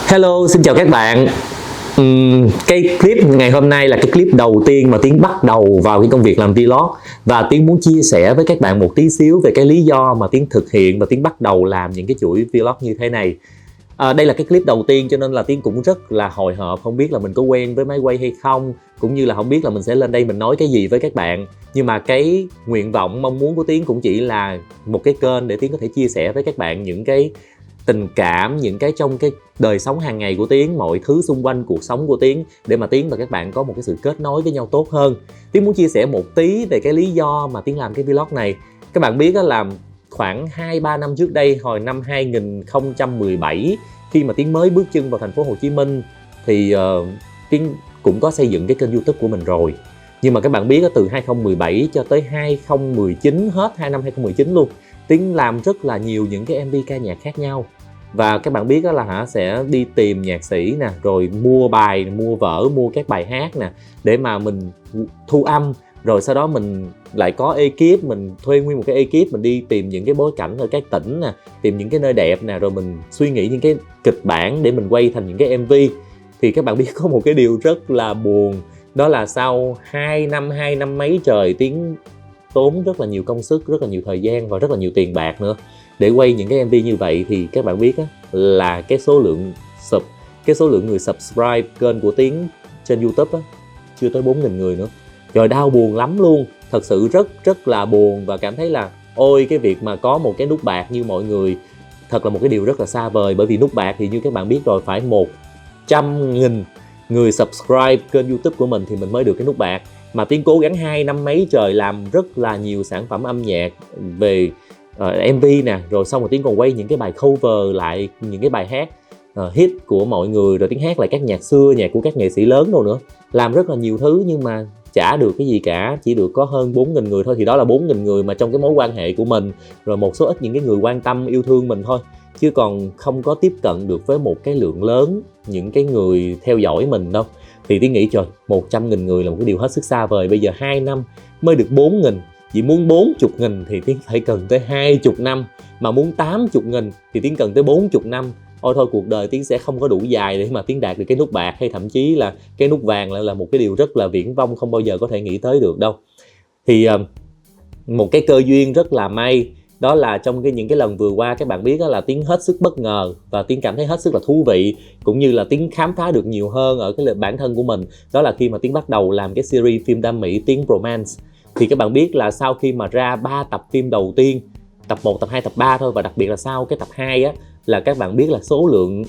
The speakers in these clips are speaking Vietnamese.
Hello, xin chào các bạn. Cái clip ngày hôm nay là cái clip đầu tiên mà Tiến bắt đầu vào cái công việc làm vlog. Và Tiến muốn chia sẻ với các bạn một tí xíu về cái lý do mà Tiến thực hiện và Tiến bắt đầu làm những cái chuỗi vlog như thế này. Đây là cái clip đầu tiên cho nên là Tiến cũng rất là hồi hộp, không biết là mình có quen với máy quay hay không, cũng như là không biết là mình sẽ lên đây mình nói cái gì với các bạn. Nhưng mà cái nguyện vọng mong muốn của Tiến cũng chỉ là một cái kênh để Tiến có thể chia sẻ với các bạn những cái tình cảm, những cái trong cái đời sống hàng ngày của Tiến, mọi thứ xung quanh cuộc sống của Tiến, để mà Tiến và các bạn có một cái sự kết nối với nhau tốt hơn. Tiến muốn chia sẻ một tí về cái lý do mà Tiến làm cái vlog này. Các bạn biết là khoảng 2-3 năm trước đây, hồi năm 2017, khi mà Tiến mới bước chân vào thành phố Hồ Chí Minh thì Tiến cũng có xây dựng cái kênh YouTube của mình rồi. Nhưng mà các bạn biết từ 2017 cho tới 2019, hết 2 năm 2019 luôn, Tiến làm rất là nhiều những cái MV ca nhạc khác nhau. Và các bạn biết là sẽ đi tìm nhạc sĩ nè, rồi mua bài, mua vở, mua các bài hát nè, để mà mình thu âm. Rồi sau đó mình lại có ekip, mình thuê nguyên một cái ekip, mình đi tìm những cái bối cảnh ở các tỉnh nè, tìm những cái nơi đẹp nè, rồi mình suy nghĩ những cái kịch bản để mình quay thành những cái MV. Thì các bạn biết có một cái điều rất là buồn, đó là sau 2 năm mấy trời, Tiến tốn rất là nhiều công sức, rất là nhiều thời gian và rất là nhiều tiền bạc nữa để quay những cái MV như vậy. Thì các bạn biết là cái số lượng người subscribe kênh của Tiến trên YouTube chưa tới 4.000 người nữa. Trời, đau buồn lắm luôn, thật sự rất là buồn, và cảm thấy là ôi, cái việc mà có một cái nút bạc như mọi người thật là một cái điều rất là xa vời. Bởi vì nút bạc thì như các bạn biết rồi, phải 100.000 người subscribe kênh YouTube của mình thì mình mới được cái nút bạc. Mà Tiến cố gắng 2 năm mấy trời làm rất là nhiều sản phẩm âm nhạc về MV nè, rồi xong rồi Tiến còn quay những cái bài cover lại những cái bài hát hit của mọi người, rồi Tiến hát lại các nhạc xưa, nhạc của các nghệ sĩ lớn đâu nữa. Làm rất là nhiều thứ nhưng mà chả được cái gì cả, chỉ được có hơn 4.000 người thôi. Thì đó là 4.000 người mà trong cái mối quan hệ của mình, rồi một số ít những cái người quan tâm yêu thương mình thôi, chứ còn không có tiếp cận được với một cái lượng lớn những cái người theo dõi mình đâu. Thì Tiến nghĩ trời, 100.000 người là một cái điều hết sức xa vời. Bây giờ 2 năm mới được 4.000, chỉ muốn 40.000 thì Tiến phải cần tới 20 năm, mà muốn 80.000 thì Tiến cần tới 40 năm. Ôi thôi, cuộc đời Tiến sẽ không có đủ dài để mà Tiến đạt được cái nút bạc, hay thậm chí là cái nút vàng là một cái điều rất là viển vông, không bao giờ có thể nghĩ tới được đâu. Thì một cái cơ duyên rất là may, đó là trong những cái lần vừa qua, các bạn biết là Tiến hết sức bất ngờ và Tiến cảm thấy hết sức là thú vị, cũng như là Tiến khám phá được nhiều hơn ở cái bản thân của mình. Đó là khi mà Tiến bắt đầu làm cái series phim đam mỹ Tiến Romance. Thì các bạn biết là sau khi mà ra 3 tập phim đầu tiên, tập 1, tập 2, tập 3 thôi, và đặc biệt là sau cái tập 2 là các bạn biết là số lượng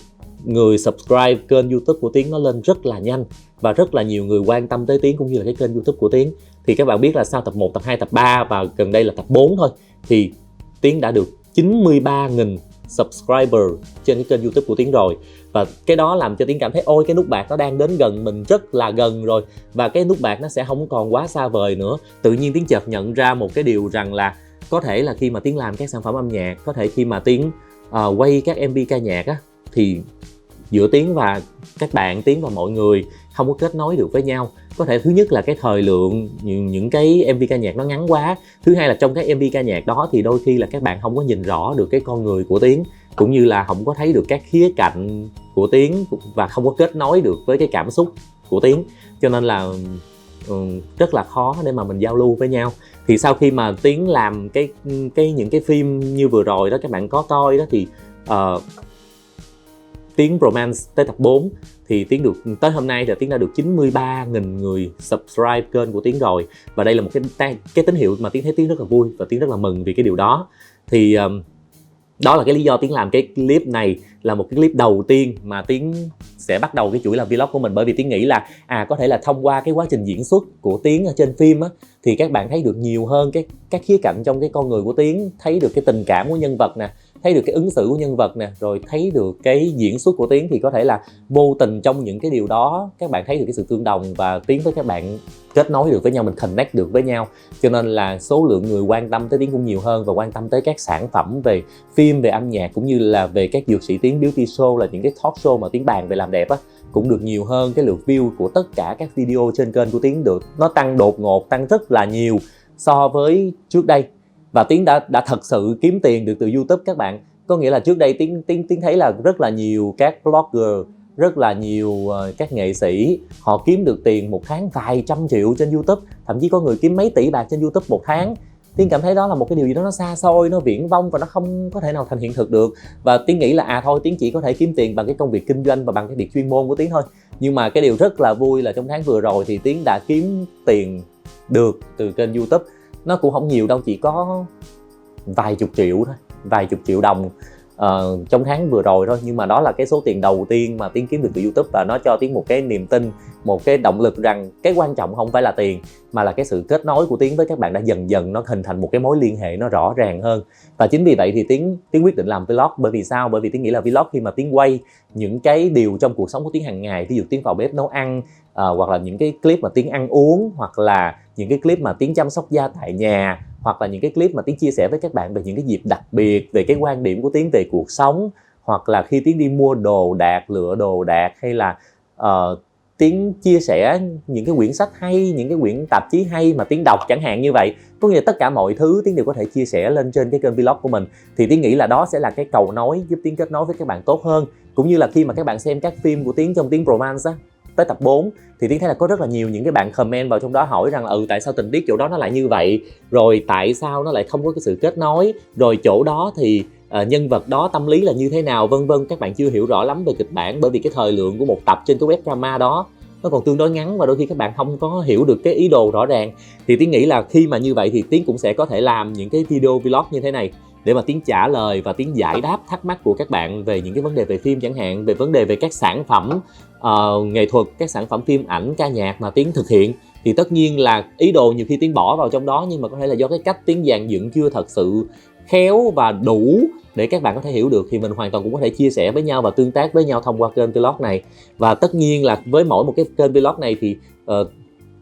người subscribe kênh YouTube của Tiến nó lên rất là nhanh, và rất là nhiều người quan tâm tới Tiến cũng như là cái kênh YouTube của Tiến. Thì các bạn biết là sau tập 1, tập 2, tập 3 và gần đây là tập 4 thôi, thì Tiến đã được 93.000 subscriber trên cái kênh YouTube của Tiến rồi. Và cái đó làm cho Tiến cảm thấy ôi, cái nút bạc nó đang đến gần mình rất là gần rồi, và cái nút bạc nó sẽ không còn quá xa vời nữa. Tự nhiên Tiến chợt nhận ra một cái điều rằng là có thể là khi mà Tiến làm các sản phẩm âm nhạc, có thể khi mà Tiến quay các MV ca nhạc thì giữa Tiến và các bạn, Tiến và mọi người không có kết nối được với nhau. Có thể thứ nhất là cái thời lượng những cái MV ca nhạc nó ngắn quá. Thứ hai là trong các MV ca nhạc đó thì đôi khi là các bạn không có nhìn rõ được cái con người của Tiến, cũng như là không có thấy được các khía cạnh của Tiến, và không có kết nối được với cái cảm xúc của Tiến. Cho nên là rất là khó để mà mình giao lưu với nhau. Thì sau khi mà Tiến làm những cái phim như vừa rồi đó, các bạn có coi đó, thì Tiến Romance tới tập 4 thì Tiến được, tới hôm nay là Tiến đã được 93.000 người subscribe kênh của Tiến rồi. Và đây là một cái tín hiệu mà Tiến thấy Tiến rất là vui và Tiến rất là mừng vì cái điều đó. Thì đó là cái lý do Tiến làm cái clip này, là một cái clip đầu tiên mà Tiến sẽ bắt đầu cái chuỗi làm vlog của mình. Bởi vì Tiến nghĩ là có thể là thông qua cái quá trình diễn xuất của Tiến ở trên phim thì các bạn thấy được nhiều hơn các khía cạnh trong cái con người của Tiến, thấy được cái tình cảm của nhân vật nè, thấy được cái ứng xử của nhân vật nè, rồi thấy được cái diễn xuất của Tiến. Thì có thể là vô tình trong những cái điều đó các bạn thấy được cái sự tương đồng, và Tiến với các bạn kết nối được với nhau, mình connect được với nhau. Cho nên là số lượng người quan tâm tới Tiến cũng nhiều hơn, và quan tâm tới các sản phẩm về phim, về âm nhạc, cũng như là về các dược sĩ Tiến Beauty Show, là những cái talk show mà Tiến bàn về làm đẹp cũng được nhiều hơn. Cái lượt view của tất cả các video trên kênh của Tiến nó tăng đột ngột, tăng rất là nhiều so với trước đây. Và Tiến đã thật sự kiếm tiền được từ YouTube các bạn. Có nghĩa là trước đây Tiến thấy là rất là nhiều các blogger, rất là nhiều các nghệ sĩ họ kiếm được tiền một tháng vài trăm triệu trên YouTube, thậm chí có người kiếm mấy tỷ bạc trên YouTube một tháng. Tiến cảm thấy đó là một cái điều gì đó nó xa xôi, nó viển vông và nó không có thể nào thành hiện thực được. Và Tiến nghĩ là thôi Tiến chỉ có thể kiếm tiền bằng cái công việc kinh doanh và bằng cái việc chuyên môn của Tiến thôi. Nhưng mà cái điều rất là vui là trong tháng vừa rồi thì Tiến đã kiếm tiền được từ kênh YouTube. Nó cũng không nhiều đâu, chỉ có vài chục triệu thôi, vài chục triệu đồng trong tháng vừa rồi thôi. Nhưng mà đó là cái số tiền đầu tiên mà Tiến kiếm được từ YouTube, và nó cho Tiến một cái niềm tin, một cái động lực rằng cái quan trọng không phải là tiền mà là cái sự kết nối của Tiến với các bạn đã dần dần nó hình thành một cái mối liên hệ nó rõ ràng hơn. Và chính vì vậy thì Tiến quyết định làm vlog. Bởi vì sao? Bởi vì Tiến nghĩ là vlog khi mà Tiến quay những cái điều trong cuộc sống của Tiến hàng ngày, ví dụ Tiến vào bếp nấu ăn, hoặc là những cái clip mà Tiến ăn uống, hoặc là những cái clip mà Tiến chăm sóc da tại nhà, hoặc là những cái clip mà Tiến chia sẻ với các bạn về những cái dịp đặc biệt, về cái quan điểm của Tiến về cuộc sống, hoặc là khi Tiến đi mua đồ đạc, lựa đồ đạc, hay là Tiến chia sẻ những cái quyển sách hay, những cái quyển tạp chí hay mà Tiến đọc chẳng hạn như vậy. Có nghĩa là tất cả mọi thứ Tiến đều có thể chia sẻ lên trên cái kênh vlog của mình. Thì Tiến nghĩ là đó sẽ là cái cầu nối giúp Tiến kết nối với các bạn tốt hơn. Cũng như là khi mà các bạn xem các phim của Tiến trong Tiến Romance á, tới tập 4 thì Tiến thấy là có rất là nhiều những cái bạn comment vào trong đó hỏi rằng là tại sao tình tiết chỗ đó nó lại như vậy, rồi tại sao nó lại không có cái sự kết nối, rồi chỗ đó thì nhân vật đó tâm lý là như thế nào, vân vân. Các bạn chưa hiểu rõ lắm về kịch bản, bởi vì cái thời lượng của một tập trên cái web drama đó nó còn tương đối ngắn và đôi khi các bạn không có hiểu được cái ý đồ rõ ràng. Thì Tiến nghĩ là khi mà như vậy thì Tiến cũng sẽ có thể làm những cái video vlog như thế này để mà Tiến trả lời và Tiến giải đáp thắc mắc của các bạn về những cái vấn đề về phim chẳng hạn, về vấn đề về các sản phẩm nghệ thuật, các sản phẩm phim ảnh, ca nhạc mà Tiến thực hiện. Thì tất nhiên là ý đồ nhiều khi Tiến bỏ vào trong đó, nhưng mà có thể là do cái cách Tiến dàn dựng chưa thật sự khéo và đủ để các bạn có thể hiểu được, thì mình hoàn toàn cũng có thể chia sẻ với nhau và tương tác với nhau thông qua kênh vlog này. Và tất nhiên là với mỗi một cái kênh vlog này thì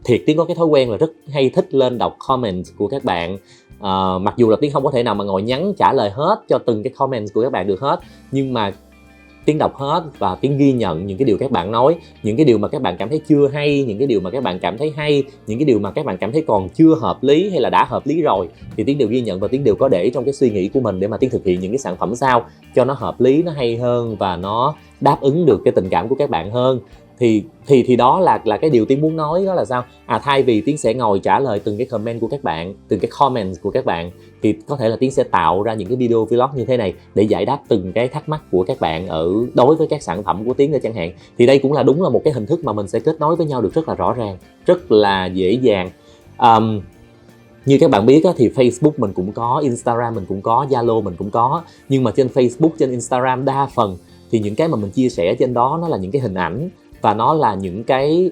thiệt Tiến có cái thói quen là rất hay thích lên đọc comment của các bạn. Mặc dù là Tiến không có thể nào mà ngồi nhắn trả lời hết cho từng cái comment của các bạn được hết, nhưng mà Tiến đọc hết và Tiến ghi nhận những cái điều các bạn nói, những cái điều mà các bạn cảm thấy chưa hay, những cái điều mà các bạn cảm thấy hay, những cái điều mà các bạn cảm thấy còn chưa hợp lý hay là đã hợp lý rồi, thì Tiến đều ghi nhận và Tiến đều có để trong cái suy nghĩ của mình để mà Tiến thực hiện những cái sản phẩm sao cho nó hợp lý, nó hay hơn và nó đáp ứng được cái tình cảm của các bạn hơn. Thì đó là cái điều Tiến muốn nói, đó là sao? Thay vì Tiến sẽ ngồi trả lời từng cái comment của các bạn, từng cái comment của các bạn, thì có thể là Tiến sẽ tạo ra những cái video vlog như thế này để giải đáp từng cái thắc mắc của các bạn đối với các sản phẩm của Tiến chẳng hạn. Thì đây cũng là đúng là một cái hình thức mà mình sẽ kết nối với nhau được rất là rõ ràng, rất là dễ dàng. Như các bạn biết thì Facebook mình cũng có, Instagram mình cũng có, Zalo mình cũng có. Nhưng mà trên Facebook, trên Instagram đa phần thì những cái mà mình chia sẻ trên đó nó là những cái hình ảnh, và nó là những cái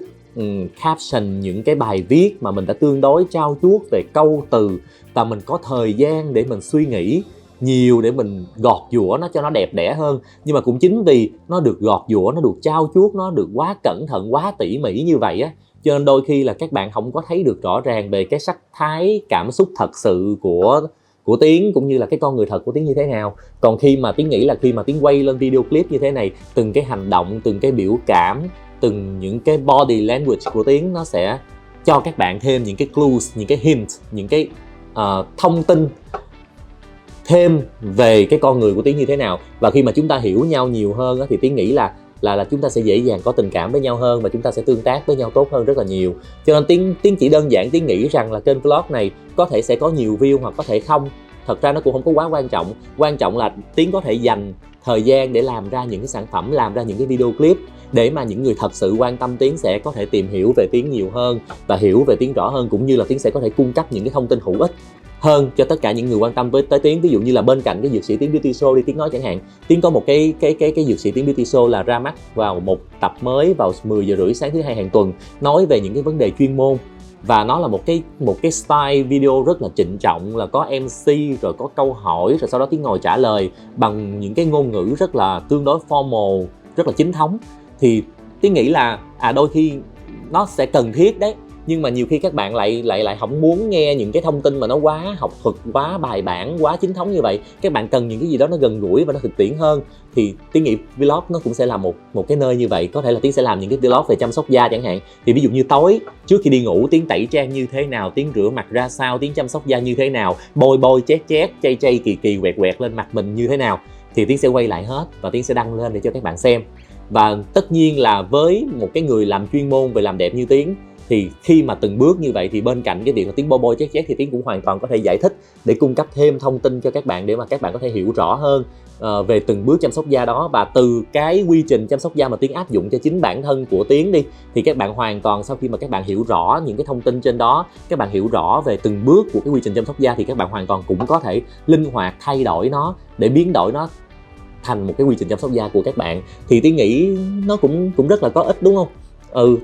caption, những cái bài viết mà mình đã tương đối trau chuốt về câu từ, và mình có thời gian để mình suy nghĩ nhiều để mình gọt giũa nó cho nó đẹp đẽ hơn. Nhưng mà cũng chính vì nó được gọt giũa, nó được trau chuốt, nó được quá cẩn thận, quá tỉ mỉ như vậy á, cho nên đôi khi là các bạn không có thấy được rõ ràng về cái sắc thái cảm xúc thật sự của Tiến, cũng như là cái con người thật của Tiến như thế nào. Còn khi mà Tiến nghĩ là khi mà Tiến quay lên video clip như thế này, từng cái hành động, từng cái biểu cảm, từng những cái body language của Tiến nó sẽ cho các bạn thêm những cái clues, những cái hint, những cái thông tin thêm về cái con người của Tiến như thế nào. Và khi mà chúng ta hiểu nhau nhiều hơn thì Tiến nghĩ là chúng ta sẽ dễ dàng có tình cảm với nhau hơn và chúng ta sẽ tương tác với nhau tốt hơn rất là nhiều. Cho nên Tiến chỉ đơn giản Tiến nghĩ rằng là kênh vlog này có thể sẽ có nhiều view hoặc có thể không. Thật ra nó cũng không có quá quan trọng. Quan trọng là Tiến có thể dành thời gian để làm ra những cái sản phẩm, làm ra những cái video clip để mà những người thật sự quan tâm Tiến sẽ có thể tìm hiểu về Tiến nhiều hơn và hiểu về Tiến rõ hơn, cũng như là Tiến sẽ có thể cung cấp những cái thông tin hữu ích hơn cho tất cả những người quan tâm tới Tiến. Ví dụ như là bên cạnh cái Dược sĩ Tiến Beauty Show đi Tiến nói chẳng hạn, Tiến có một cái Dược sĩ Tiến Beauty Show là ra mắt vào một tập mới vào 10 giờ rưỡi sáng thứ Hai hàng tuần, nói về những cái vấn đề chuyên môn. Và nó là một cái style video rất là trịnh trọng, là có MC rồi có câu hỏi, rồi sau đó Tiến ngồi trả lời bằng những cái ngôn ngữ rất là tương đối formal, rất là chính thống. Thì Tiến nghĩ là đôi khi nó sẽ cần thiết đấy, nhưng mà nhiều khi các bạn lại không muốn nghe những cái thông tin mà nó quá học thuật, quá bài bản, quá chính thống như vậy. Các bạn cần những cái gì đó nó gần gũi và nó thực tiễn hơn. Thì Tiến nghĩ vlog nó cũng sẽ là một cái nơi như vậy. Có thể là Tiến sẽ làm những cái vlog về chăm sóc da chẳng hạn. Thì ví dụ như tối trước khi đi ngủ Tiến tẩy trang như thế nào, Tiến rửa mặt ra sao, Tiến chăm sóc da như thế nào, bôi chét chay kỳ quẹt lên mặt mình như thế nào. thì Tiến sẽ quay lại hết và Tiến sẽ đăng lên để cho các bạn xem. Và tất nhiên là với một cái người làm chuyên môn về làm đẹp như Tiến, thì khi mà từng bước như vậy thì bên cạnh cái việc mà Tiến bôi chét thì Tiến cũng hoàn toàn có thể giải thích để cung cấp thêm thông tin cho các bạn để mà các bạn có thể hiểu rõ hơn về từng bước chăm sóc da đó. Và từ cái quy trình chăm sóc da mà Tiến áp dụng cho chính bản thân của Tiến đi, thì các bạn hoàn toàn sau khi mà các bạn hiểu rõ những cái thông tin trên đó, các bạn hiểu rõ về từng bước của cái quy trình chăm sóc da, thì các bạn hoàn toàn cũng có thể linh hoạt thay đổi nó để biến đổi nó thành một cái quy trình chăm sóc da của các bạn. Thì Tiến nghĩ nó cũng rất là có ích, đúng không?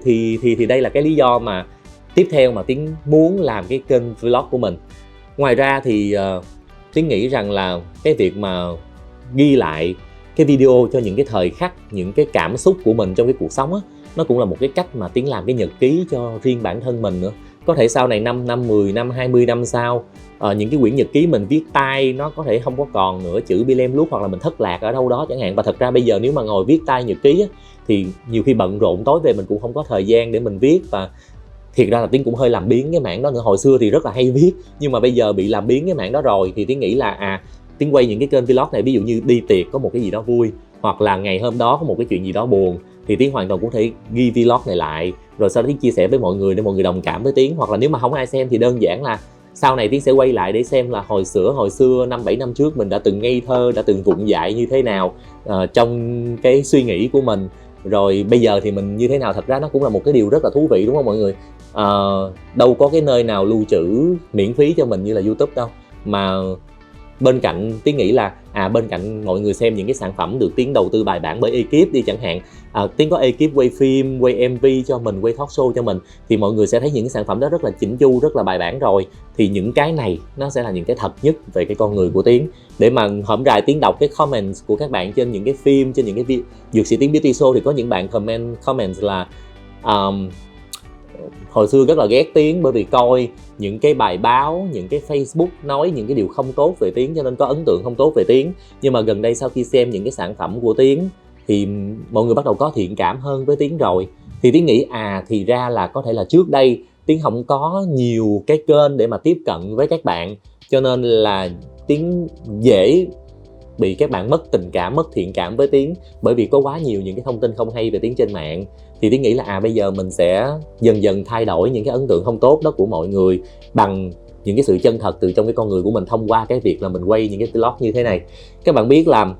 Thì đây là cái lý do mà tiếp theo mà Tiến muốn làm cái kênh vlog của mình. Ngoài ra thì Tiến nghĩ rằng là cái việc mà ghi lại cái video cho những cái thời khắc, những cái cảm xúc của mình trong cái cuộc sống á, nó cũng là một cái cách mà Tiến làm cái nhật ký cho riêng bản thân mình nữa. Có thể sau này 5 năm, 10 năm, 20 năm sau, những cái quyển nhật ký mình viết tay nó có thể không có còn nữa, chữ bi lem luốc hoặc là mình thất lạc ở đâu đó chẳng hạn. Và thật ra bây giờ nếu mà ngồi viết tay nhật ký á, thì nhiều khi bận rộn tối về mình cũng không có thời gian để mình viết. Và thiệt ra là Tiến cũng hơi làm biếng cái mảng đó nữa. Hồi xưa thì rất là hay viết, nhưng mà bây giờ bị làm biếng cái mảng đó rồi. Thì Tiến nghĩ là Tiến quay những cái kênh vlog này, ví dụ như đi tiệc có một cái gì đó vui, hoặc là ngày hôm đó có một cái chuyện gì đó buồn, thì Tiến hoàn toàn cũng thể ghi vlog này lại, rồi sau đó Tiến chia sẻ với mọi người để mọi người đồng cảm với Tiến. Hoặc là nếu mà không ai xem thì đơn giản là sau này Tiến sẽ quay lại để xem là hồi xưa 5-7 năm trước mình đã từng ngây thơ, đã từng vụng dại như thế nào trong cái suy nghĩ của mình, rồi bây giờ thì mình như thế nào. Thật ra nó cũng là một cái điều rất là thú vị, đúng không mọi người? Đâu có cái nơi nào lưu trữ miễn phí cho mình như là YouTube đâu. Mà bên cạnh Tiến nghĩ là bên cạnh mọi người xem những cái sản phẩm được Tiến đầu tư bài bản bởi ekip đi chẳng hạn, Tiến có ekip quay phim, quay MV cho mình, quay talk show cho mình, thì mọi người sẽ thấy những cái sản phẩm đó rất là chỉnh chu, rất là bài bản rồi. Thì những cái này nó sẽ là những cái thật nhất về cái con người của Tiến. Để mà hổm rày Tiến đọc cái comments của các bạn trên những cái phim, trên những cái Dược Sĩ Tiến Beauty Show, thì có những bạn comment là hồi xưa rất là ghét Tiến bởi vì coi những cái bài báo, những cái Facebook nói những cái điều không tốt về Tiến, cho nên có ấn tượng không tốt về Tiến. Nhưng mà gần đây sau khi xem những cái sản phẩm của Tiến thì mọi người bắt đầu có thiện cảm hơn với Tiến rồi. Thì Tiến nghĩ thì ra là có thể là trước đây Tiến không có nhiều cái kênh để mà tiếp cận với các bạn, cho nên là Tiến dễ bị các bạn mất tình cảm, mất thiện cảm với Tiến, bởi vì có quá nhiều những cái thông tin không hay về Tiến trên mạng. Thì Tiến nghĩ là bây giờ mình sẽ dần dần thay đổi những cái ấn tượng không tốt đó của mọi người bằng những cái sự chân thật từ trong cái con người của mình, thông qua cái việc là mình quay những cái vlog như thế này. Các bạn biết là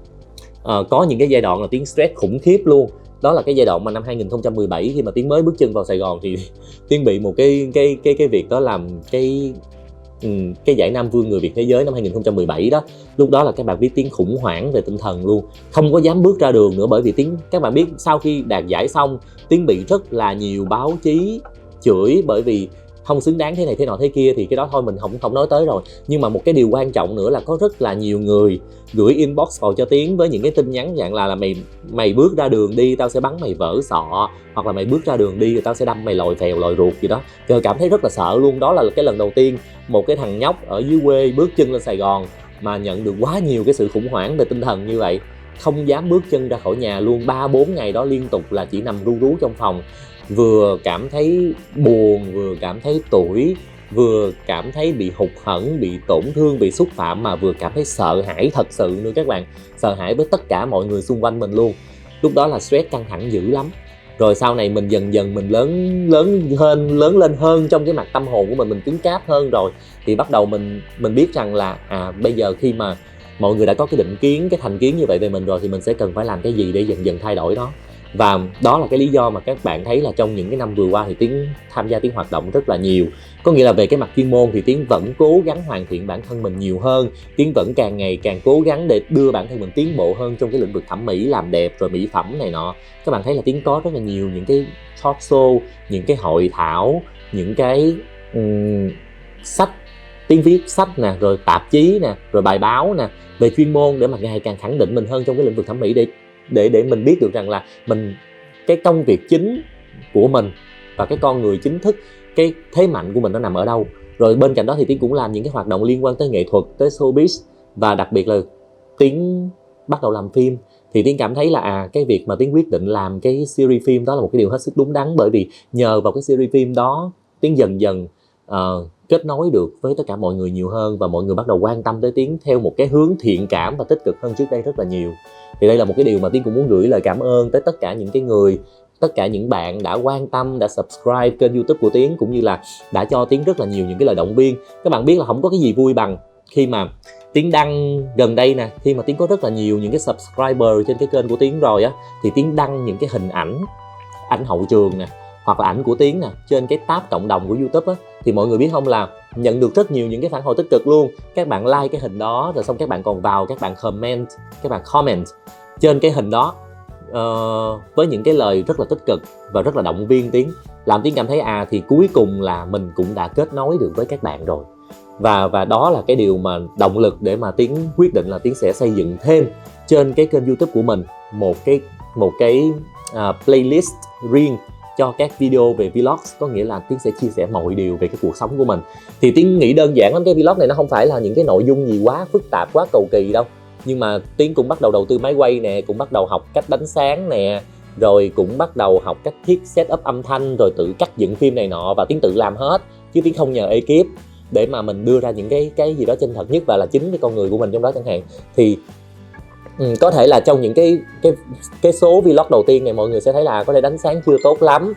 có những cái giai đoạn là Tiến stress khủng khiếp luôn. Đó là cái giai đoạn mà năm 2017 khi mà Tiến mới bước chân vào Sài Gòn, thì Tiến bị một cái việc đó làm cái giải Nam Vương Người Việt Thế Giới năm 2017 đó. Lúc đó là các bạn biết Tiến khủng hoảng về tinh thần luôn, không có dám bước ra đường nữa, bởi vì các bạn biết sau khi đạt giải xong Tiến bị rất là nhiều báo chí chửi bởi vì không xứng đáng thế này thế nọ thế kia. Thì cái đó thôi mình không nói tới rồi. Nhưng mà một cái điều quan trọng nữa là có rất là nhiều người gửi inbox vào cho Tiến với những cái tin nhắn dạng là mày bước ra đường đi tao sẽ bắn mày vỡ sọ, hoặc là mày bước ra đường đi rồi tao sẽ đâm mày lòi phèo lòi ruột gì đó. Trời, cảm thấy rất là sợ luôn. Đó là cái lần đầu tiên một cái thằng nhóc ở dưới quê bước chân lên Sài Gòn mà nhận được quá nhiều cái sự khủng hoảng về tinh thần như vậy. Không dám bước chân ra khỏi nhà luôn. 3-4 ngày đó liên tục là chỉ nằm ru rú trong phòng, vừa cảm thấy buồn, vừa cảm thấy tủi, vừa cảm thấy bị hụt hẫng, bị tổn thương, bị xúc phạm, mà vừa cảm thấy sợ hãi thật sự nữa các bạn. Sợ hãi với tất cả mọi người xung quanh mình luôn. Lúc đó là stress căng thẳng dữ lắm. Rồi sau này mình dần dần mình lớn lên hơn trong cái mặt tâm hồn của mình cứng cáp hơn rồi. Thì bắt đầu mình biết rằng là bây giờ khi mà mọi người đã có cái định kiến, cái thành kiến như vậy về mình rồi, thì mình sẽ cần phải làm cái gì để dần dần thay đổi đó. Và đó là cái lý do mà các bạn thấy là trong những cái năm vừa qua thì Tiến tham gia, Tiến hoạt động rất là nhiều. Có nghĩa là về cái mặt chuyên môn thì Tiến vẫn cố gắng hoàn thiện bản thân mình nhiều hơn. Tiến vẫn càng ngày càng cố gắng để đưa bản thân mình tiến bộ hơn trong cái lĩnh vực thẩm mỹ, làm đẹp rồi mỹ phẩm này nọ. Các bạn thấy là Tiến có rất là nhiều những cái talk show, những cái hội thảo, những cái sách, Tiến viết sách nè, rồi tạp chí nè, rồi bài báo nè về chuyên môn, để mà ngày càng khẳng định mình hơn trong cái lĩnh vực thẩm mỹ, để mình biết được rằng là cái công việc chính của mình và cái con người chính thức, cái thế mạnh của mình nó nằm ở đâu. Rồi bên cạnh đó thì Tiến cũng làm những cái hoạt động liên quan tới nghệ thuật, tới showbiz, và đặc biệt là Tiến bắt đầu làm phim. Thì Tiến cảm thấy là cái việc mà Tiến quyết định làm cái series phim đó là một cái điều hết sức đúng đắn, bởi vì nhờ vào cái series phim đó Tiến dần dần kết nối được với tất cả mọi người nhiều hơn, và mọi người bắt đầu quan tâm tới Tiến theo một cái hướng thiện cảm và tích cực hơn trước đây rất là nhiều. Thì đây là một cái điều mà Tiến cũng muốn gửi lời cảm ơn tới tất cả những cái người, tất cả những bạn đã quan tâm, đã subscribe kênh YouTube của Tiến, cũng như là đã cho Tiến rất là nhiều những cái lời động viên. Các bạn biết là không có cái gì vui bằng khi mà Tiến đăng gần đây nè, khi mà Tiến có rất là nhiều những cái subscriber trên cái kênh của Tiến rồi á, thì Tiến đăng những cái hình ảnh hậu trường nè, hoặc là ảnh của Tiến nè trên cái tab cộng đồng của YouTube á, thì mọi người biết không là nhận được rất nhiều những cái phản hồi tích cực luôn. Các bạn like cái hình đó rồi xong các bạn còn vào, các bạn comment trên cái hình đó với những cái lời rất là tích cực và rất là động viên Tiến, làm Tiến cảm thấy thì cuối cùng là mình cũng đã kết nối được với các bạn rồi. Và đó là cái điều mà động lực để mà Tiến quyết định là Tiến sẽ xây dựng thêm trên cái kênh YouTube của mình một cái playlist riêng cho các video về vlogs, có nghĩa là Tiến sẽ chia sẻ mọi điều về cái cuộc sống của mình. Thì Tiến nghĩ đơn giản lắm, cái vlog này nó không phải là những cái nội dung gì quá phức tạp, quá cầu kỳ đâu, nhưng mà Tiến cũng bắt đầu đầu tư máy quay nè, cũng bắt đầu học cách đánh sáng nè, rồi cũng bắt đầu học cách set up âm thanh, rồi tự cắt dựng phim này nọ, và Tiến tự làm hết chứ Tiến không nhờ ekip, để mà mình đưa ra những cái gì đó chân thật nhất và là chính cái con người của mình trong đó chẳng hạn. Thì có thể là trong những cái số vlog đầu tiên này mọi người sẽ thấy là có thể đánh sáng chưa tốt lắm,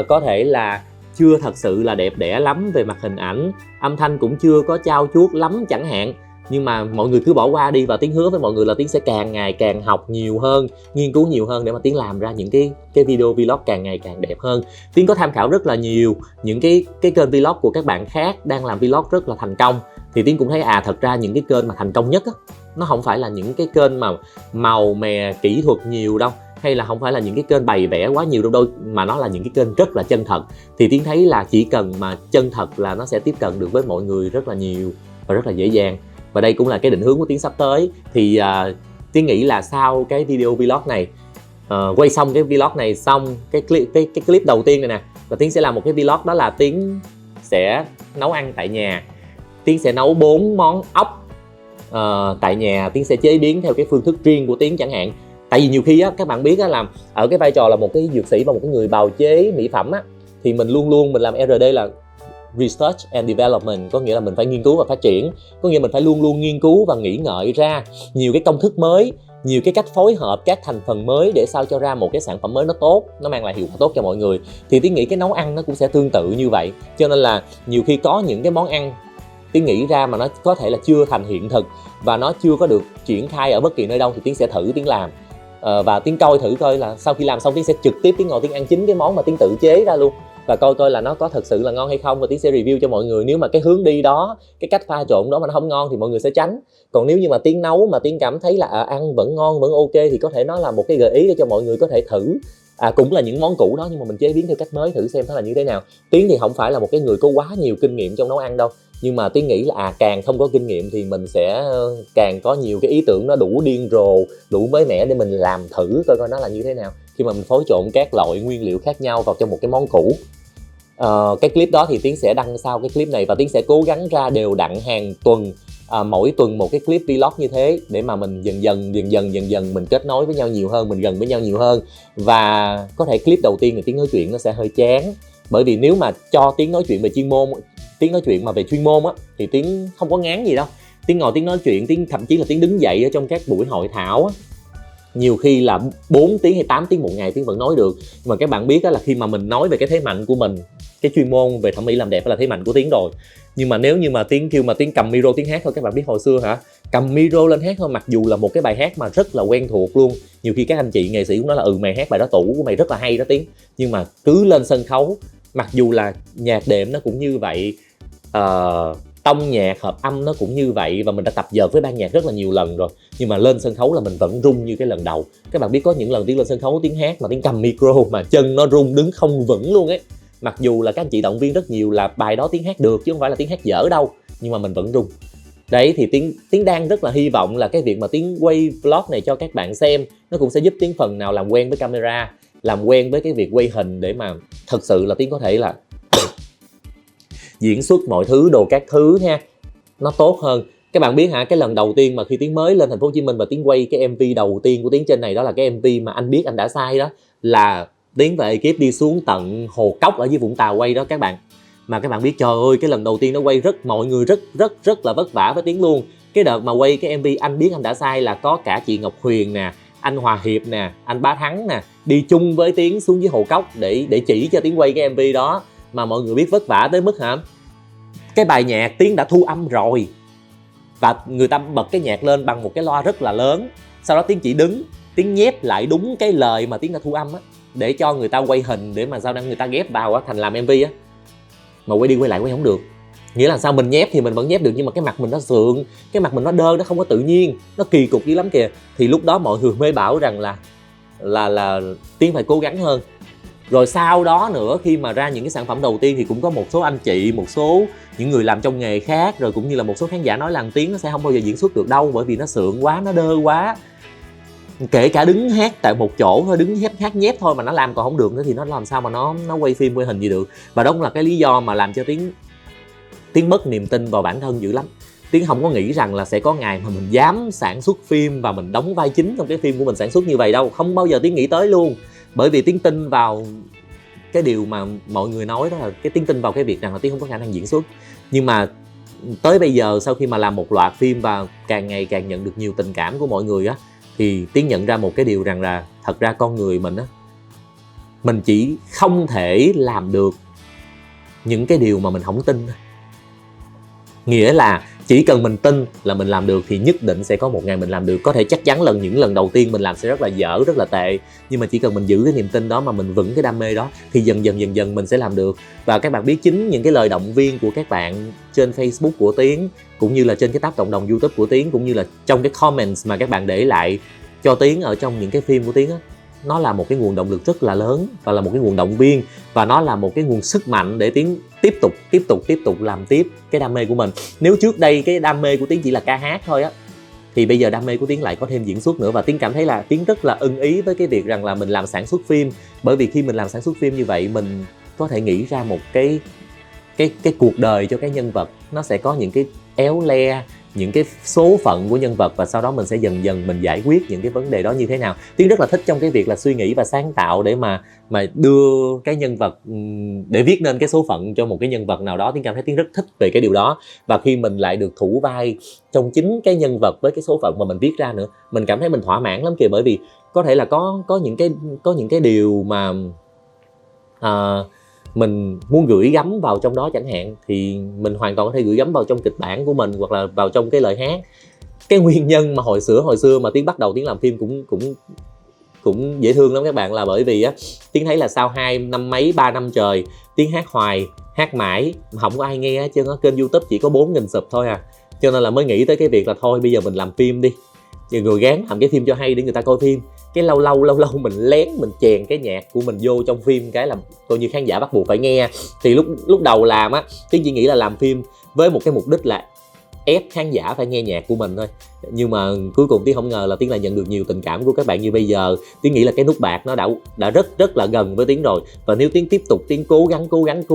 có thể là chưa thật sự là đẹp đẽ lắm về mặt hình ảnh, âm thanh cũng chưa có trau chuốt lắm chẳng hạn. Nhưng mà mọi người cứ bỏ qua đi, và Tiến hứa với mọi người là Tiến sẽ càng ngày càng học nhiều hơn, nghiên cứu nhiều hơn để mà Tiến làm ra những cái video vlog càng ngày càng đẹp hơn. Tiến có tham khảo rất là nhiều những cái kênh vlog của các bạn khác đang làm vlog rất là thành công, thì Tiến cũng thấy thật ra những cái kênh mà thành công nhất á, nó không phải là những cái kênh mà màu mè kỹ thuật nhiều đâu, hay là không phải là những cái kênh bày vẽ quá nhiều đâu, mà nó là những cái kênh rất là chân thật. Thì Tiến thấy là chỉ cần mà chân thật là nó sẽ tiếp cận được với mọi người rất là nhiều và rất là dễ dàng. Và đây cũng là cái định hướng của Tiến sắp tới. Thì Tiến nghĩ là sau cái video vlog này, quay xong cái vlog này xong, cái clip đầu tiên này nè, và Tiến sẽ làm một cái vlog, đó là Tiến sẽ nấu ăn tại nhà. Tiến sẽ nấu 4 món ốc tại nhà. Tiến sẽ chế biến theo cái phương thức riêng của Tiến chẳng hạn. Tại vì nhiều khi á, các bạn biết á, làm ở cái vai trò là một cái dược sĩ và một cái người bào chế mỹ phẩm á, thì mình luôn luôn mình làm RD là Research and Development, có nghĩa là mình phải nghiên cứu và phát triển, có nghĩa mình phải luôn luôn nghiên cứu và nghĩ ngợi ra nhiều cái công thức mới, nhiều cái cách phối hợp các thành phần mới để sao cho ra một cái sản phẩm mới nó tốt, nó mang lại hiệu quả tốt cho mọi người. Thì Tiến nghĩ cái nấu ăn nó cũng sẽ tương tự như vậy. Cho nên là nhiều khi có những cái món ăn Tiến nghĩ ra mà nó có thể là chưa thành hiện thực và nó chưa có được triển khai ở bất kỳ nơi đâu, thì Tiến sẽ thử Tiến làm. Và Tiến thử coi là sau khi làm xong Tiến sẽ trực tiếp Tiến ngồi Tiến ăn chính cái món mà Tiến tự chế ra luôn, và coi là nó có thực sự là ngon hay không, và Tiến sẽ review cho mọi người. Nếu mà cái hướng đi đó, cái cách pha trộn đó mà nó không ngon thì mọi người sẽ tránh. Còn nếu như mà Tiến nấu mà Tiến cảm thấy là ăn vẫn ngon, vẫn ok, thì có thể nó là một cái gợi ý để cho mọi người có thể thử. Cũng là những món cũ đó nhưng mà mình chế biến theo cách mới, thử xem nó là như thế nào. Tiến thì không phải là một cái người có quá nhiều kinh nghiệm trong nấu ăn đâu, nhưng mà Tiến nghĩ là càng không có kinh nghiệm thì mình sẽ càng có nhiều cái ý tưởng nó đủ điên rồ, đủ mới mẻ để mình làm thử coi nó là như thế nào khi mà mình phối trộn các loại nguyên liệu khác nhau vào trong một cái món cũ. Cái clip đó thì Tiến sẽ đăng sau cái clip này, và Tiến sẽ cố gắng ra đều đặn hàng tuần, mỗi tuần một cái clip vlog như thế, để mà mình dần dần mình kết nối với nhau nhiều hơn, mình gần với nhau nhiều hơn. Và có thể clip đầu tiên thì Tiến nói chuyện nó sẽ hơi chán, bởi vì nếu mà cho Tiến nói chuyện về chuyên môn, Tiến nói chuyện mà về chuyên môn á, thì Tiến không có ngán gì đâu. Tiến ngồi Tiến nói chuyện, Tiến thậm chí là Tiến đứng dậy ở trong các buổi hội thảo á, nhiều khi là 4 tiếng hay 8 tiếng một ngày Tiến vẫn nói được. Nhưng mà các bạn biết là khi mà mình nói về cái thế mạnh của mình, cái chuyên môn về thẩm mỹ làm đẹp là thế mạnh của Tiến rồi. Nhưng mà nếu như mà Tiến kêu mà Tiến cầm micro Tiến hát thôi, các bạn biết hồi xưa cầm micro lên hát thôi, mặc dù là một cái bài hát mà rất là quen thuộc luôn, nhiều khi các anh chị nghệ sĩ cũng nói là mày hát bài đó tủ của mày rất là hay đó Tiến, nhưng mà cứ lên sân khấu, mặc dù là nhạc đệm nó cũng như vậy, tông nhạc hợp âm nó cũng như vậy, và mình đã tập dượt với ban nhạc rất là nhiều lần rồi, nhưng mà lên sân khấu là mình vẫn rung như cái lần đầu. Các bạn biết có những lần Tiến lên sân khấu Tiến hát mà Tiến cầm micro mà chân nó rung, đứng không vững luôn ấy. Mặc dù là các anh chị động viên rất nhiều là bài đó Tiến hát được chứ không phải là Tiến hát dở đâu, nhưng mà mình vẫn rung. Đấy, thì Tiến đang rất là hy vọng là cái việc mà Tiến quay vlog này cho các bạn xem, nó cũng sẽ giúp Tiến phần nào làm quen với camera, làm quen với cái việc quay hình, để mà thật sự là Tiến có thể là diễn xuất mọi thứ, đồ các thứ ha, nó tốt hơn. Các bạn biết cái lần đầu tiên mà khi Tiến mới lên thành phố Hồ Chí Minh và Tiến quay cái MV đầu tiên của Tiến trên này, đó là cái MV mà Anh Biết Anh Đã Sai đó, là Tiến và ekip đi xuống tận Hồ Cốc ở dưới Vũng Tàu quay đó các bạn. mà các bạn biết trời ơi cái lần đầu tiên nó quay mọi người rất là vất vả với Tiến luôn. Cái đợt mà quay cái MV Anh Biết Anh Đã Sai là có cả chị Ngọc Huyền nè, anh Hòa Hiệp nè, anh Bá Thắng nè, đi chung với Tiến xuống dưới Hồ Cốc để chỉ cho Tiến quay cái MV đó. Mà mọi người biết vất vả tới mức hả, cái bài nhạc Tiến đã thu âm rồi và người ta bật cái nhạc lên bằng một cái loa rất là lớn, sau đó Tiến chỉ đứng, Tiến nhép lại đúng cái lời mà Tiến đã thu âm á, để cho người ta quay hình, để mà sau đó người ta ghép vào á thành làm MV á. Mà quay đi quay lại quay không được, nghĩa là sao mình nhép thì mình vẫn nhép được nhưng mà cái mặt mình nó sượng, cái mặt mình nó đơ, nó không có tự nhiên, nó kỳ cục dữ lắm kìa. Thì lúc đó mọi người mới bảo rằng là Tiến phải cố gắng hơn. Rồi sau đó nữa, khi mà ra những cái sản phẩm đầu tiên thì cũng có một số anh chị, một số những người làm trong nghề khác, rồi cũng như là một số khán giả nói là Tiến nó sẽ không bao giờ diễn xuất được đâu, bởi vì nó sượng quá, nó đơ quá. Kể cả đứng hát tại một chỗ thôi, đứng hát nhép thôi mà nó làm còn không được nữa thì nó làm sao mà nó quay phim quay hình gì được. Và đó cũng là cái lý do mà làm cho Tiến mất niềm tin vào bản thân dữ lắm. Tiến không có nghĩ rằng là sẽ có ngày mà mình dám sản xuất phim và mình đóng vai chính trong cái phim của mình sản xuất như vậy đâu. Không bao giờ Tiến nghĩ tới luôn. Bởi vì Tiến tin vào cái điều mà mọi người nói, đó là cái Tiến tin vào cái việc rằng là Tiến không có khả năng diễn xuất. Nhưng mà tới bây giờ, sau khi mà làm một loạt phim và càng ngày càng nhận được nhiều tình cảm của mọi người á, thì Tiến nhận ra một cái điều rằng là thật ra con người mình á, mình chỉ không thể làm được những cái điều mà mình không tin. Nghĩa là chỉ cần mình tin là mình làm được thì nhất định sẽ có một ngày mình làm được. Có thể chắc chắn những lần đầu tiên mình làm sẽ rất là dở, rất là tệ, nhưng mà chỉ cần mình giữ cái niềm tin đó, mà mình vững cái đam mê đó, thì dần dần mình sẽ làm được. Và các bạn biết, chính những cái lời động viên của các bạn trên Facebook của Tiến, cũng như là trên cái tab cộng đồng YouTube của Tiến, cũng như là trong cái comments mà các bạn để lại cho Tiến ở trong những cái phim của Tiến á, nó là một cái nguồn động lực rất là lớn, và là một cái nguồn động viên, và nó là một cái nguồn sức mạnh để Tiến tiếp tục làm tiếp cái đam mê của mình. Nếu trước đây cái đam mê của Tiến chỉ là ca hát thôi á, thì bây giờ đam mê của Tiến lại có thêm diễn xuất nữa. Và Tiến cảm thấy là Tiến rất là ưng ý với cái việc rằng là mình làm sản xuất phim. Bởi vì khi mình làm sản xuất phim như vậy, mình có thể nghĩ ra một cái cuộc đời cho cái nhân vật. Nó sẽ có những cái éo le, những cái số phận của nhân vật, và sau đó mình sẽ dần dần mình giải quyết những cái vấn đề đó như thế nào. Tiến rất là thích trong cái việc là suy nghĩ và sáng tạo để mà đưa cái nhân vật, để viết nên cái số phận cho một cái nhân vật nào đó. Tiến cảm thấy Tiến rất thích về cái điều đó. Và khi mình lại được thủ vai trong chính cái nhân vật với cái số phận mà mình viết ra nữa, mình cảm thấy mình thỏa mãn lắm kìa. Bởi vì có thể là có những cái điều mà mình muốn gửi gắm vào trong đó chẳng hạn, thì mình hoàn toàn có thể gửi gắm vào trong kịch bản của mình, hoặc là vào trong cái lời hát. Cái nguyên nhân mà hồi xưa mà Tiến bắt đầu Tiến làm phim cũng dễ thương lắm các bạn, là bởi vì á, Tiến thấy là sau 2 năm mấy 3 năm trời Tiến hát hoài, hát mãi mà không có ai nghe, chứ kênh YouTube chỉ có 4.000 sub thôi à. Cho nên là mới nghĩ tới cái việc là thôi bây giờ mình làm phim đi, rồi gán làm cái phim cho hay để người ta coi phim. Cái lâu lâu mình lén mình chèn cái nhạc của mình vô trong phim, cái là coi như khán giả bắt buộc phải nghe. Thì lúc đầu làm á, Tiến chỉ nghĩ là làm phim với một cái mục đích là ép khán giả phải nghe nhạc của mình thôi. Nhưng mà cuối cùng Tiến không ngờ là Tiến lại nhận được nhiều tình cảm của các bạn như bây giờ. Tiến nghĩ là cái nút bạc nó đã rất là gần với Tiến rồi. Và nếu Tiến tiếp tục Tiến cố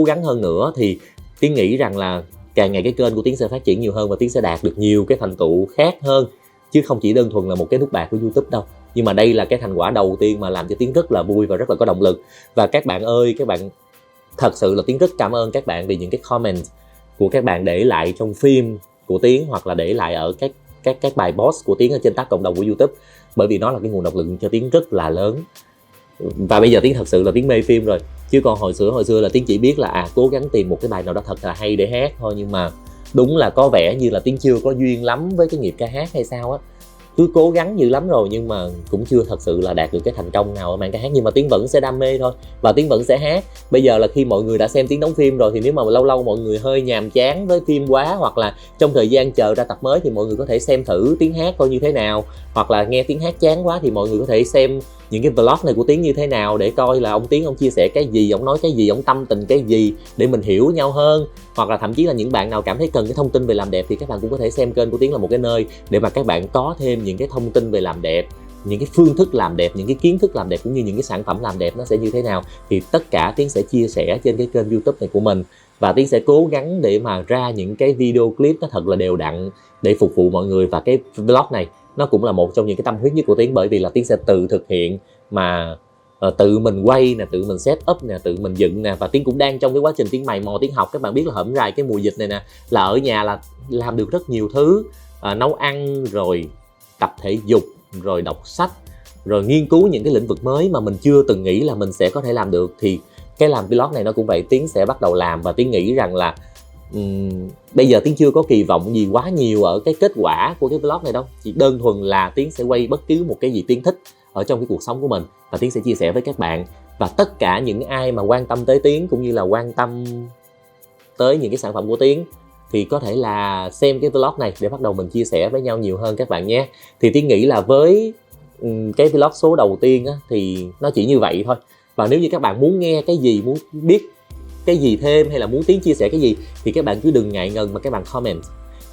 gắng hơn nữa, thì Tiến nghĩ rằng là càng ngày cái kênh của Tiến sẽ phát triển nhiều hơn, và Tiến sẽ đạt được nhiều cái thành tựu khác hơn, chứ không chỉ đơn thuần là một cái nút bạc của YouTube đâu. Nhưng mà đây là cái thành quả đầu tiên mà làm cho Tiến rất là vui và rất là có động lực. Và các bạn ơi, các bạn thật sự là Tiến rất cảm ơn các bạn vì những cái comment của các bạn để lại trong phim của Tiến, hoặc là để lại ở các bài post của Tiến ở trên tab cộng đồng của YouTube. Bởi vì nó là cái nguồn động lực cho Tiến rất là lớn. Và bây giờ Tiến thật sự là Tiến mê phim rồi. Chứ còn hồi xưa là Tiến chỉ biết là cố gắng tìm một cái bài nào đó thật là hay để hát thôi. Nhưng mà đúng là có vẻ như là Tiến chưa có duyên lắm với cái nghiệp ca hát hay sao á. Cứ cố gắng dữ lắm rồi nhưng mà cũng chưa thật sự là đạt được cái thành công nào ở màn ca hát. Nhưng mà Tiến vẫn sẽ đam mê thôi, và Tiến vẫn sẽ hát. Bây giờ là khi mọi người đã xem Tiến đóng phim rồi, thì nếu mà lâu mọi người hơi nhàm chán với phim quá, hoặc là trong thời gian chờ ra tập mới, thì mọi người có thể xem thử Tiến hát coi như thế nào. Hoặc là nghe Tiến hát chán quá thì mọi người có thể xem những cái vlog này của Tiến như thế nào, để coi là ông Tiến ông chia sẻ cái gì, ông nói cái gì, ông tâm tình cái gì, để mình hiểu nhau hơn. Hoặc là thậm chí là những bạn nào cảm thấy cần cái thông tin về làm đẹp, thì các bạn cũng có thể xem kênh của Tiến là một cái nơi để mà các bạn có thêm những cái thông tin về làm đẹp, những cái phương thức làm đẹp, những cái kiến thức làm đẹp, cũng như những cái sản phẩm làm đẹp nó sẽ như thế nào. Thì tất cả Tiến sẽ chia sẻ trên cái kênh YouTube này của mình. Và Tiến sẽ cố gắng để mà ra những cái video clip nó thật là đều đặn để phục vụ mọi người. Và cái vlog này nó cũng là một trong những cái tâm huyết nhất của Tiến, bởi vì là Tiến sẽ tự thực hiện mà tự mình quay nè, tự mình set up nè, tự mình dựng nè. Và Tiến cũng đang trong cái quá trình Tiến mày mò, Tiến học. Các bạn biết là hổm rày cái mùa dịch này nè, là ở nhà là làm được rất nhiều thứ, nấu ăn, rồi tập thể dục, rồi đọc sách, rồi nghiên cứu những cái lĩnh vực mới mà mình chưa từng nghĩ là mình sẽ có thể làm được. Thì cái làm vlog này nó cũng vậy, Tiến sẽ bắt đầu làm. Và Tiến nghĩ rằng là bây giờ Tiến chưa có kỳ vọng gì quá nhiều ở cái kết quả của cái vlog này đâu. Chỉ đơn thuần là Tiến sẽ quay bất cứ một cái gì Tiến thích ở trong cái cuộc sống của mình, và Tiến sẽ chia sẻ với các bạn. Và tất cả những ai mà quan tâm tới Tiến, cũng như là quan tâm tới những cái sản phẩm của Tiến, thì có thể là xem cái vlog này để bắt đầu mình chia sẻ với nhau nhiều hơn các bạn nhé. Thì Tiến nghĩ là với cái vlog số đầu tiên á, thì nó chỉ như vậy thôi. Và nếu như các bạn muốn nghe cái gì, muốn biết cái gì thêm, hay là muốn Tiến chia sẻ cái gì, thì các bạn cứ đừng ngại ngần mà các bạn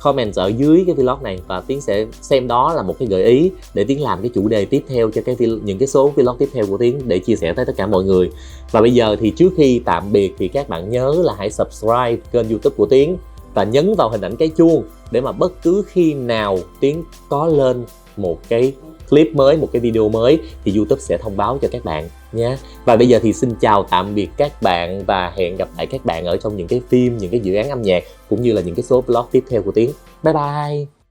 comment ở dưới cái vlog này, và Tiến sẽ xem đó là một cái gợi ý để Tiến làm cái chủ đề tiếp theo cho những cái số vlog tiếp theo của Tiến, để chia sẻ tới tất cả mọi người. Và bây giờ thì trước khi tạm biệt thì các bạn nhớ là hãy subscribe kênh YouTube của Tiến và nhấn vào hình ảnh cái chuông, để mà bất cứ khi nào Tiến có lên một cái clip mới, một cái video mới, thì YouTube sẽ thông báo cho các bạn nhé. Và bây giờ thì xin chào tạm biệt các bạn, và hẹn gặp lại các bạn ở trong những cái phim, những cái dự án âm nhạc, cũng như là những cái số vlog tiếp theo của Tiến. Bye bye.